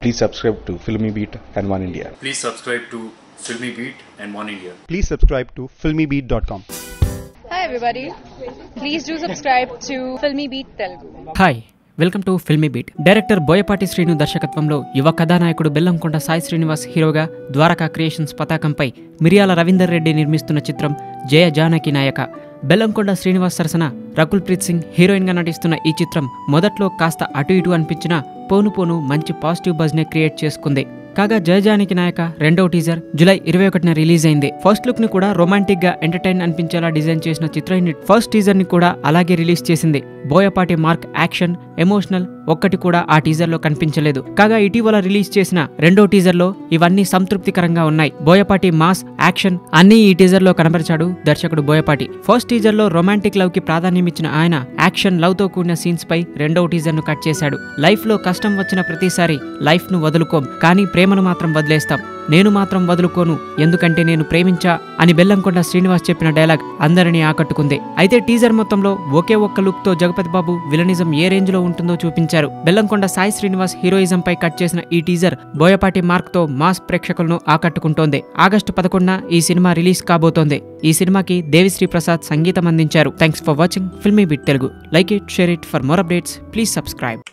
Please subscribe to Filmy Beat and One India. Please subscribe to Filmy Beat and One India. Please subscribe to filmybeat.com. Hi everybody. Please do subscribe to Filmy Beat Telugu. Hi. Welcome to filmy beat. Director Boyapati Srinu దర్శకత్వంలో యువ కథానాయకుడు బెల్లంకొండ సాయి శ్రీనివాస్ హీరోగా Dwaraka creations పతాకంపై మిరియాల రవీందర్ రెడ్డి నిర్మిస్తున్న చిత్రం జయ జానకి నాయక. బెల్లంకొండ శ్రీనివాస్ సరసన రకుల్ ప్రీత్ సింగ్ హీరోయిన్గా నటిస్తున్న ఈ చిత్రం మొదట్లో కాస్త అటు ఇటు అనిపించినా పోను పోను మంచి పాజిటివ్ బజ్నే క్రియేట్ చేసుకుంది. కాగా జయ జానకి నాయక రెండవ టీజర్ జూలై 21న రిలీజ్ అయింది. ఫస్ట్ లుక్ ని కూడా రొమాంటిక్ గా ఎంటర్టైన్ అనిపించేలా డిజైన్ చేసిన చిత్ర యూనిట్ ఫస్ట్ టీజర్ ని కూడా అలాగే రిలీజ్ చేసింది. బోయపాటి మార్క్ యాక్షన్ ఎమోషనల్ ఒక్కటి కూడా ఆ టీజర్ లో కనిపించలేదు. కాగా ఇటీవల రిలీజ్ చేసిన రెండో టీజర్ లో ఇవన్నీ సంతృప్తికరంగా ఉన్నాయి. బోయపాటి మాస్ యాక్షన్ అన్ని ఈ టీజర్ లో కనబరిచాడు దర్శకుడు బోయపాటి. ఫస్ట్ టీజర్ లో రొమాంటిక్ లవ్ కి ప్రాధాన్యం ఇచ్చిన ఆయన యాక్షన్ లవ్ తో కూడిన సీన్స్ పై రెండవ టీజర్ ను కట్ చేశాడు. లైఫ్ లో కష్టం వచ్చిన ప్రతిసారి లైఫ్ ను వదులుకోం, కానీ ప్రేమను మాత్రం వదిలేస్తాం. నేను మాత్రం వదులుకోను, ఎందుకంటే నేను ప్రేమించా అని బెల్లంకొండ శ్రీనివాస్ చెప్పిన డైలాగ్ అందరినీ ఆకట్టుకుంది. అయితే టీజర్ మొత్తంలో ఒకే ఒక్క లుక్ తో జగపతి బాబు విలనిజం ఏ రేంజ్ లో ఉంటుందో చూపించారు. బెల్లంకొండ సాయి శ్రీనివాస్ హీరోయిజం పై కట్ చేసిన ఈ టీజర్ బోయపాటి మార్క్ తో మాస్ ప్రేక్షకులను ఆకట్టుకుంటోంది. ఆగస్టు 11న ఈ సినిమా రిలీజ్ కాబోతోంది. ఈ సినిమాకి దేవిశ్రీ ప్రసాద్ సంగీతం అందించారు. Thanks for watching filmy bit Telugu. Like it, share it. For more updates please subscribe.